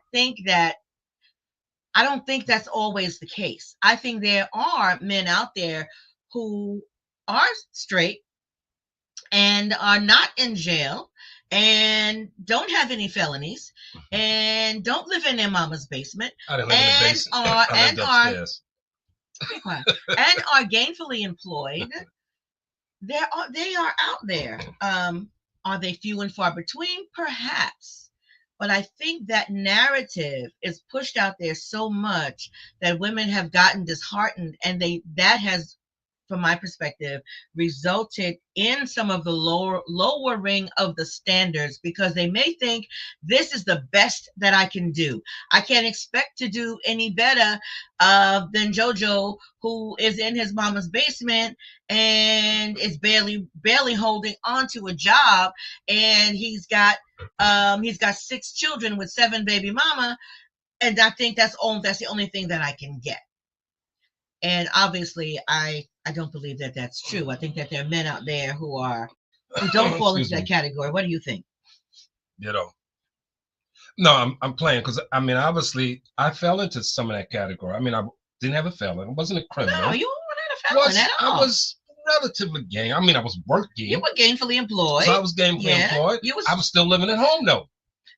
don't think that's always the case. I think there are men out there who are straight and are not in jail and don't have any felonies and don't live in their mama's basement and are gainfully employed. They are out there. Are they few and far between? Perhaps. But I think that narrative is pushed out there so much that women have gotten disheartened, and that has, from my perspective, resulted in some of the lowering of the standards, because they may think this is the best that I can do. I can't expect to do any better than JoJo, who is in his mama's basement and is barely holding on to a job, and he's got 6 children with 7 baby mama, and I think that's the only thing that I can get. And obviously, I don't believe that that's true. I think that there are men out there who don't fall into that category. What do you think? No, I'm playing because I mean, obviously, I fell into some of that category. I mean, I didn't have a felon. I wasn't a criminal. No, you weren't a felon at all. I was relatively gay. I mean, I was working. You were gainfully employed. So I was gainfully employed. I was still living at home though.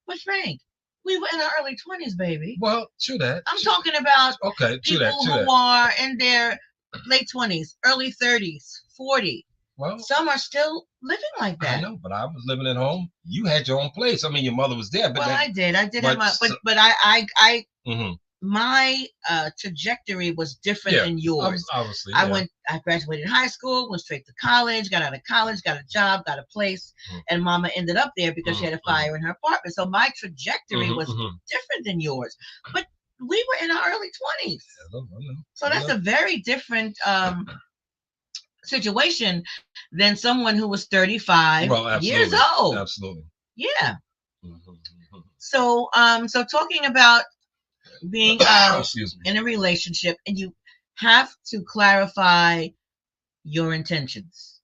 But Frank, we were in our early 20s, baby. Well, true that. I'm talking about people who are in their late 20s, early 30s, 40. Well, some are still living like that. I know, but I was living at home. You had your own place. I mean, your mother was there. But I did have my, my trajectory was different than yours. Obviously, I graduated high school, went straight to college, got out of college, got a job, got a place, and Mama ended up there because she had a fire in her apartment. So my trajectory was different than yours. But we were in our early 20s. So that's a very different situation than someone who was 35 years old. Absolutely. Yeah. So talking about being in a relationship, and you have to clarify your intentions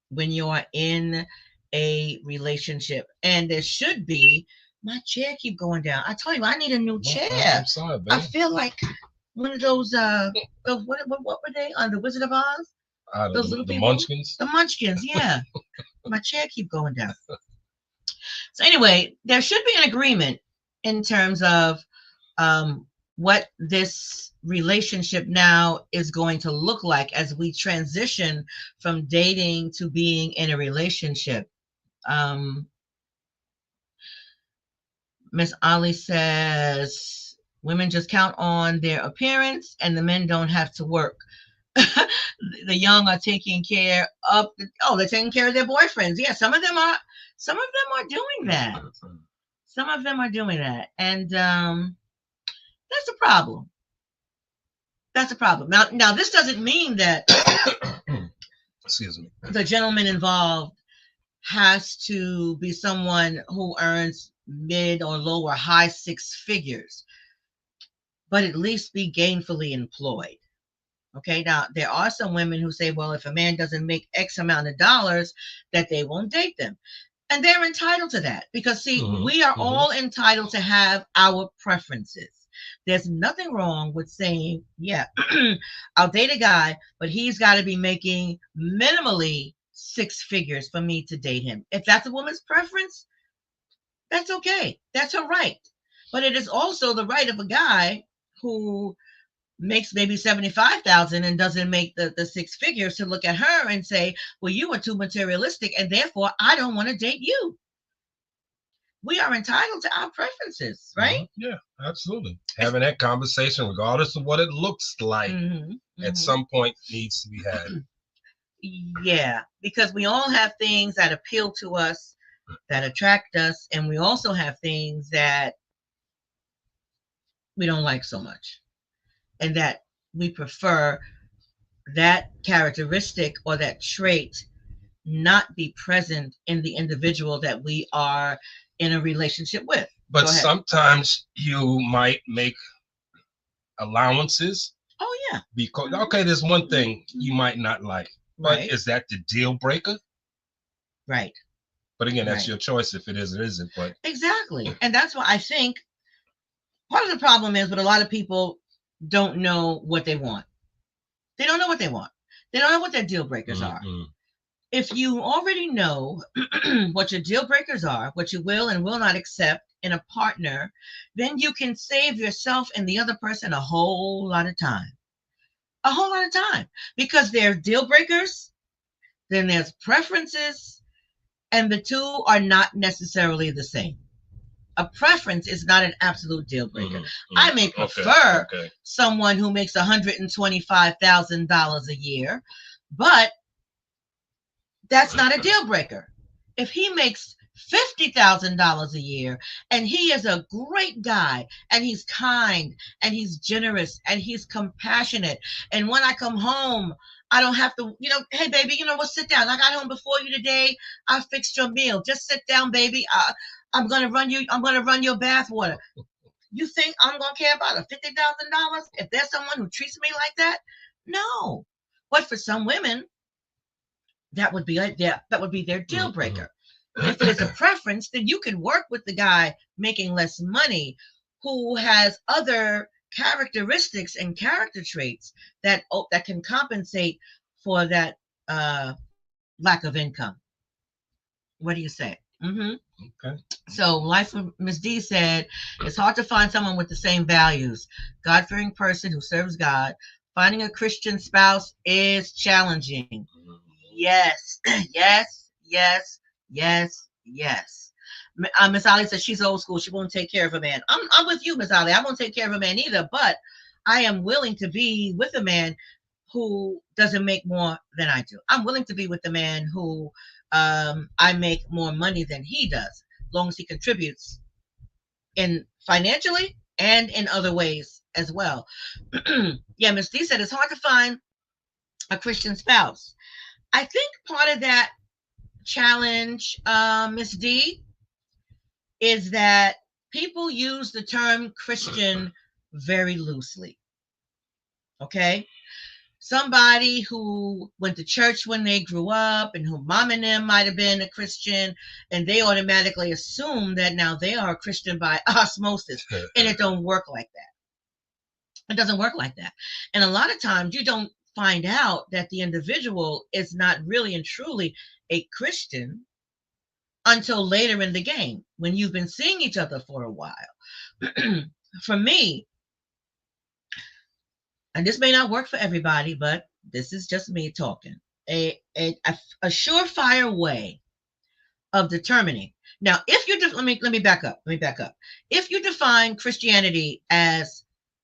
when you are in a relationship, and there should be. My chair keep going down. I told you I need a new chair. I'm sorry, baby. I feel like one of those what were they on the Wizard of Oz? Those little people? Munchkins. The Munchkins, yeah. My chair keep going down. So anyway, there should be an agreement in terms of what this relationship now is going to look like as we transition from dating to being in a relationship. Miss Ollie says women just count on their appearance and the men don't have to work. The young are taking care of they're taking care of their boyfriends. Yeah, some of them are doing that. Some of them are doing that. And that's a problem. That's a problem. Now this doesn't mean that excuse me, the gentleman involved has to be someone who earns mid or low or high 6 figures, but at least be gainfully employed. Okay, now there are some women who say, well, if a man doesn't make X amount of dollars, that they won't date them. And they're entitled to that because, see, we are all entitled to have our preferences. There's nothing wrong with saying, yeah, I'll date a guy, but he's got to be making minimally 6 figures for me to date him. If that's a woman's preference, that's okay. That's her right. But it is also the right of a guy who makes maybe 75,000 and doesn't make the 6 figures to look at her and say, well, you are too materialistic and therefore I don't want to date you. we are entitled to our preferences, right? Yeah, absolutely. Having that conversation, regardless of what it looks like, at some point needs to be had. Yeah, because we all have things that appeal to us, that attract us, and we also have things that we don't like so much, and that we prefer that characteristic or that trait not be present in the individual that we are in a relationship with. But sometimes you might make allowances. Oh yeah. Because okay, there's one thing you might not like, but is that the deal breaker? Right. But again, that's your choice if it is or isn't. But exactly, and that's why I think part of the problem is, but a lot of people don't know what they want. They don't know what they want. They don't know what their deal breakers are. If you already know what your deal breakers are, what you will and will not accept in a partner, then you can save yourself and the other person a whole lot of time. A whole lot of time. Because they're deal breakers, then there's preferences, and the two are not necessarily the same. A preference is not an absolute deal breaker. I may prefer someone who makes $125,000 a year, but that's not a deal breaker. If he makes $50,000 a year and he is a great guy and he's kind and he's generous and he's compassionate, and when I come home, I don't have to, hey baby, we'll sit down. I got home before you today. I fixed your meal. Just sit down, baby. I'm gonna run your bath water. You think I'm gonna care about a $50,000 if there's someone who treats me like that? No. But for some women, that would be their deal breaker. If there's a preference, then you can work with the guy making less money who has other characteristics and character traits that can compensate for that lack of income. What do you say? Okay. So Life of Ms. D said, it's hard to find someone with the same values. God-fearing person who serves God. Finding a Christian spouse is challenging. Yes, yes, yes, yes, yes. Miss Ali says she's old school. She won't take care of a man. I'm with you, Miss Ali. I won't take care of a man either, but I am willing to be with a man who doesn't make more than I do. I'm willing to be with a man who I make more money than he does, as long as he contributes in financially and in other ways as well. Yeah, Miss D said it's hard to find a Christian spouse. I think part of that challenge, Miss D, is that people use the term Christian very loosely. Okay? Somebody who went to church when they grew up and who mom and them might have been a Christian, and they automatically assume that now they are a Christian by osmosis, and it don't work like that. It doesn't work like that. And a lot of times you don't find out that the individual is not really and truly a Christian until later in the game, when you've been seeing each other for a while. For me, and this may not work for everybody, but this is just me talking, a surefire way of determining. Now, if you let me back up. If you define Christianity as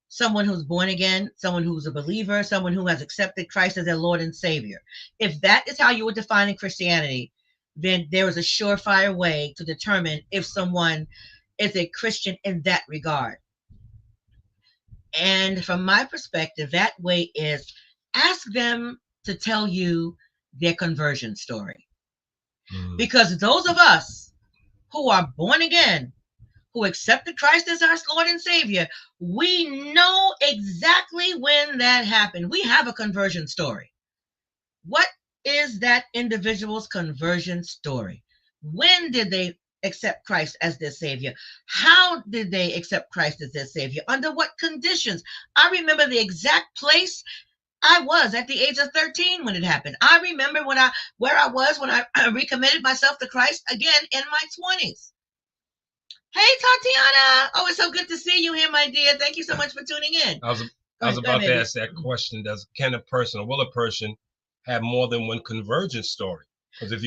someone who's born again, someone who's a believer, someone who has accepted Christ as their Lord and Savior, if that is how you would define Christianity, then there is a surefire way to determine if someone is a Christian in that regard. And from my perspective, that way is ask them to tell you their conversion story. Because those of us who are born again, who accepted Christ as our Lord and Savior, we know exactly when that happened. We have a conversion story. What is that individual's conversion story? When did they accept Christ as their Savior? How did they accept Christ as their Savior? Under what conditions? I remember the exact place I was at the age of 13 when it happened. I remember where I was when I recommitted myself to Christ again in my 20s. Hey, Tatiana. Oh, it's so good to see you here, my dear. Thank you so much for tuning in. I was about to ask that question. Will a person have more than one conversion story? Because if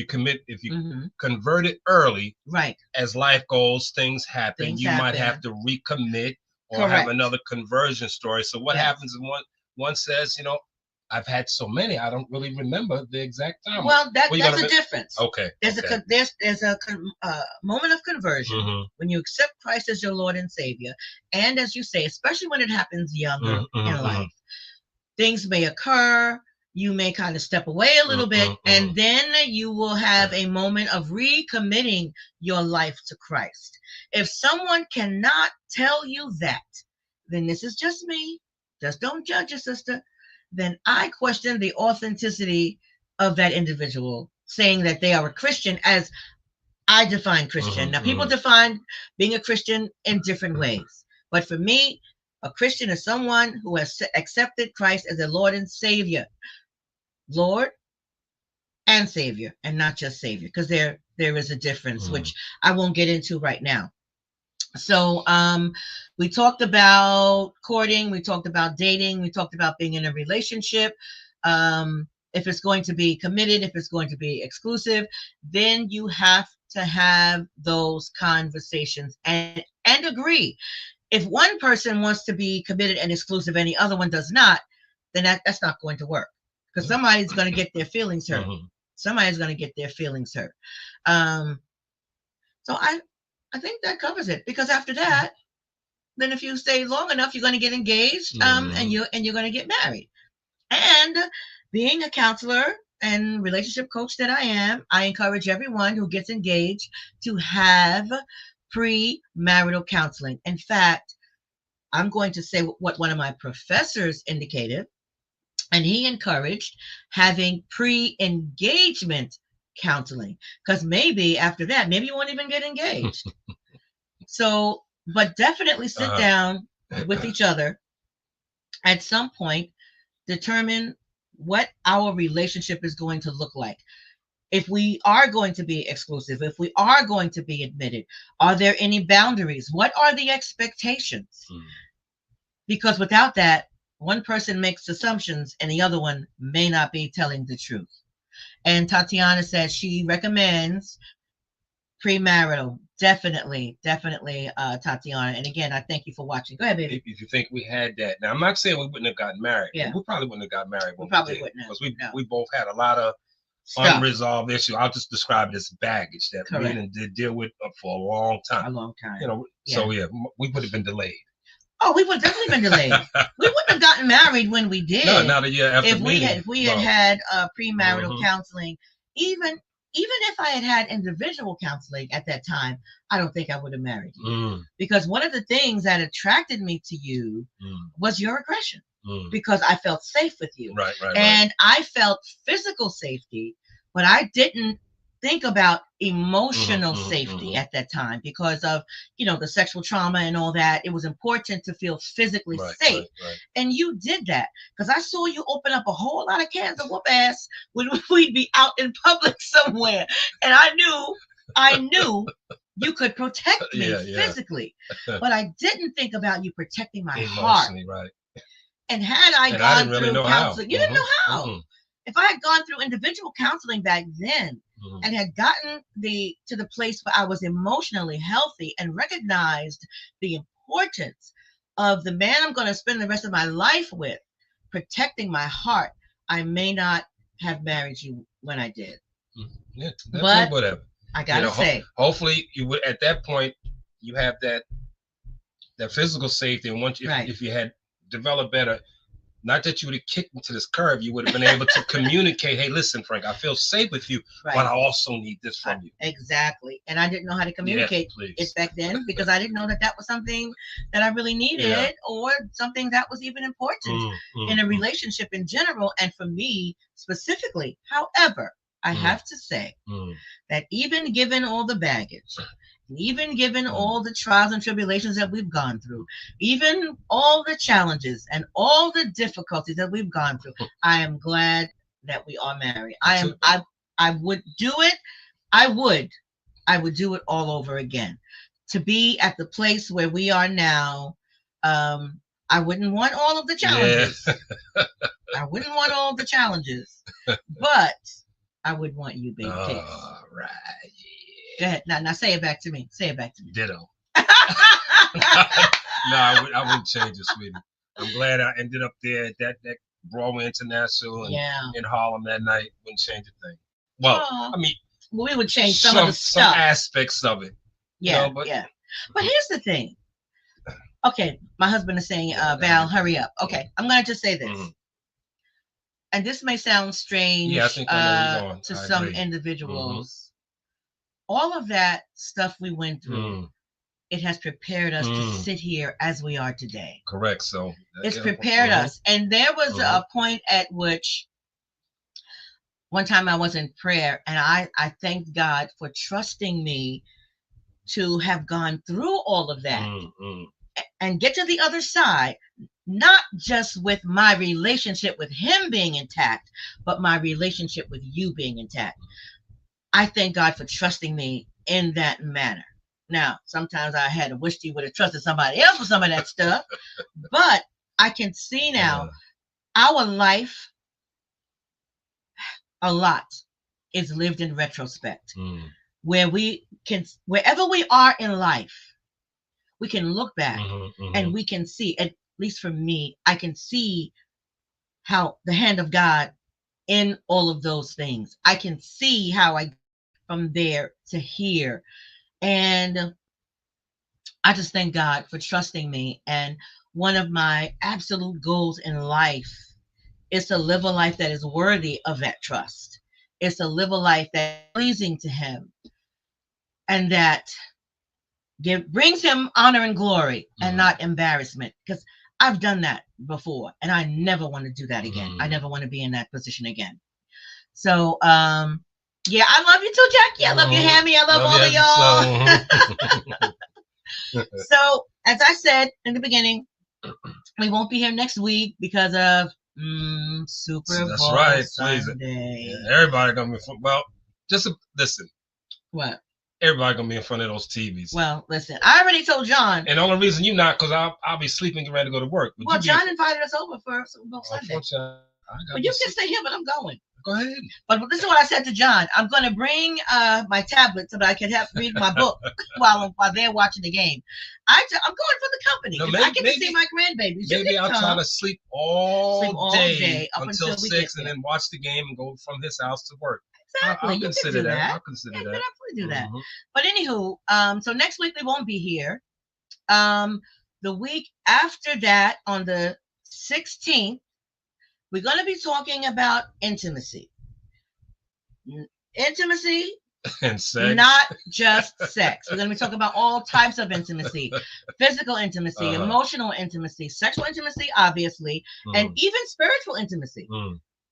you convert it early, right, as life goes, things happen. You might have to recommit or have another conversion story. So what happens is one says, I've had so many, I don't really remember the exact time. Well, that's a difference. Okay. There's a moment of conversion when you accept Christ as your Lord and Savior, and as you say, especially when it happens younger in life, things may occur. You may kind of step away a little bit, and then you will have a moment of recommitting your life to Christ. If someone cannot tell you that, then this is just me. Just don't judge your sister. Then I question the authenticity of that individual saying that they are a Christian as I define Christian. Now, people define being a Christian in different ways. But for me, a Christian is someone who has accepted Christ as their Lord and Savior. Lord and Savior, and not just Savior, because there is a difference, which I won't get into right now. So we talked about courting, we talked about dating, we talked about being in a relationship. If it's going to be committed, if it's going to be exclusive, then you have to have those conversations and agree. If one person wants to be committed and exclusive and the other one does not, then that's not going to work, because somebody's going to get their feelings hurt. Somebody's going to get their feelings hurt. So I think that covers it, because after that, then if you stay long enough, you're going to get engaged, and you're going to get married. And being a counselor and relationship coach that I am, I encourage everyone who gets engaged to have premarital counseling. In fact, I'm going to say what one of my professors indicated, and he encouraged having pre-engagement counseling, because maybe after that, maybe you won't even get engaged. So, but definitely sit down with each other at some point, determine what our relationship is going to look like. If we are going to be exclusive, if we are going to be admitted, are there any boundaries? What are the expectations? Because without that, one person makes assumptions and the other one may not be telling the truth. And Tatiana says she recommends premarital. Definitely, Tatiana. And again, I thank you for watching. Go ahead, baby. If you think we had that. Now, I'm not saying we wouldn't have gotten married. Yeah. We probably wouldn't have got married. We probably wouldn't have. Because we both had a lot of unresolved issues. I'll just describe it as baggage that we did deal with for a long time. A long time. So we would have been delayed. Oh, we would have definitely been delayed. We wouldn't have gotten married when we did. No, not a year after if we had premarital counseling, even if I had individual counseling at that time, I don't think I would have married you. Because one of the things that attracted me to you was your aggression. Because I felt safe with you. Right. And I felt physical safety, but I didn't think about emotional safety at that time because of, the sexual trauma and all that. It was important to feel physically safe. Right. And you did that, because I saw you open up a whole lot of cans of whoop ass when we'd be out in public somewhere. And I knew you could protect me physically, but I didn't think about you protecting my heart. Right. And had I gone through counseling, you didn't know how. If I had gone through individual counseling back then and had gotten to the place where I was emotionally healthy and recognized the importance of the man I'm going to spend the rest of my life with, protecting my heart, I may not have married you when I did. Yeah, but whatever. I gotta say, hopefully you would, at that point, you have that physical safety, and once if you had developed better. Not that you would have kicked into this curve, you would have been able to communicate, hey, listen, Frank, I feel safe with you, but I also need this from you. Exactly. And I didn't know how to communicate it back then, because I didn't know that was something that I really needed or something that was even important in a relationship in general. And for me specifically, however, I have to say that even given all the baggage, even given all the trials and tribulations that we've gone through, even all the challenges and all the difficulties that we've gone through, I am glad that we are married. I would do it. I would do it all over again. To be at the place where we are now, I wouldn't want all of the challenges. I wouldn't want all the challenges, but I would want you, baby cakes. All right. Go ahead. Now say it back to me. Say it back to me. Ditto. No, I wouldn't change it, sweetie. I'm glad I ended up there at that Broadway International and in Harlem that night. Wouldn't change a thing. Well, I mean, we would change some of the stuff. Some aspects of it. Yeah, but here's the thing. Okay, my husband is saying, Val, hurry up. Okay, I'm going to just say this. Mm-hmm. And this may sound strange to some individuals. Mm-hmm. All of that stuff we went through, it has prepared us to sit here as we are today. Correct. So it's prepared us. And there was a point at which one time I was in prayer, and I thanked God for trusting me to have gone through all of that and get to the other side, not just with my relationship with him being intact, but my relationship with you being intact. I thank God for trusting me in that manner. Now, sometimes I had to wish he would have trusted somebody else with some of that stuff, but I can see now our life, a lot is lived in retrospect, where we can, wherever we are in life, we can look back and we can see, at least for me, I can see how the hand of God in all of those things. I can see how I from there to here. And I just thank God for trusting me. And one of my absolute goals in life is to live a life that is worthy of that trust. It's to live a life that is pleasing to him and that brings him honor and glory and not embarrassment. Because I've done that before and I never want to do that again. I never want to be in that position again. So, yeah, I love you too, Jackie. I love you, Hammy. I love all of y'all. So, as I said in the beginning, we won't be here next week because of Super Bowl Sunday. Yeah, everybody gonna be just listen. What? Everybody gonna be in front of those TVs. Well, listen, I already told John. And the only reason you're not, because I'll be sleeping and ready to go to work. Well, John invited us over for Super Bowl Sunday. Well, you can stay here, but I'm going. Go ahead. But this is what I said to John. I'm going to bring my tablet so that I can read my book while they're watching the game. I'm going for the company. No, I get to see my grandbabies. Maybe I'll try to sleep all day until 6 and then watch the game and go from his house to work. Exactly. I'll consider that. I'll consider that. You can definitely do that. But anywho, so next week we won't be here. The week after that, on the 16th, we're going to be talking about intimacy. Intimacy and sex. Not just sex. We're going to be talking about all types of intimacy. Physical intimacy, emotional intimacy, sexual intimacy, obviously, and even spiritual intimacy.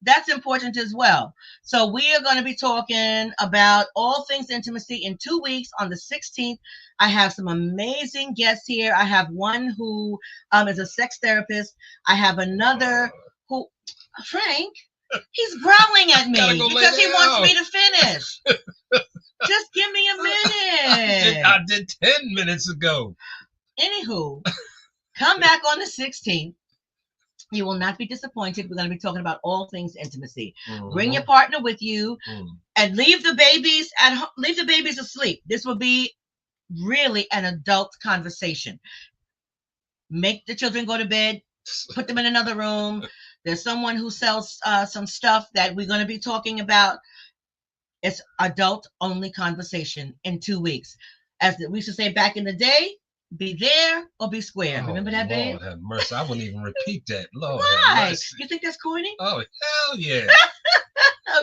That's important as well. So we are going to be talking about all things intimacy in 2 weeks on the 16th. I have some amazing guests here. I have one who is a sex therapist. I have another who, Frank, he's growling at me because he wants me to finish. Just give me a minute. I did 10 minutes ago. Anywho, come back on the 16th. You will not be disappointed. We're going to be talking about all things intimacy. Bring your partner with you and leave the babies at home. Leave the babies asleep. This will be really an adult conversation. Make the children go to bed. Put them in another room. There's someone who sells some stuff that we're going to be talking about. It's adult-only conversation in 2 weeks. As we used to say back in the day, be there or be square. Remember that, babe? Lord have mercy. I wouldn't even repeat that. Lord Why? You think that's corny? Oh, hell yeah.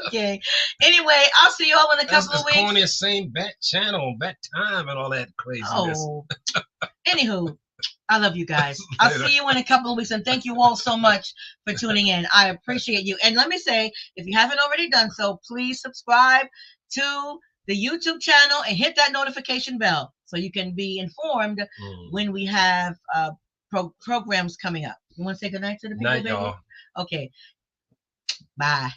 Okay. Anyway, I'll see you all in a couple of weeks. That's corny, same back channel, back time, and all that craziness. Oh. Anywho, I love you guys. I'll see you in a couple of weeks, and thank you all so much for tuning in. I appreciate you. And let me say, if you haven't already done so, please subscribe to the YouTube channel and hit that notification bell so you can be informed when we have programs coming up. You want to say goodnight to the people, night, baby? y'all. Okay. Bye.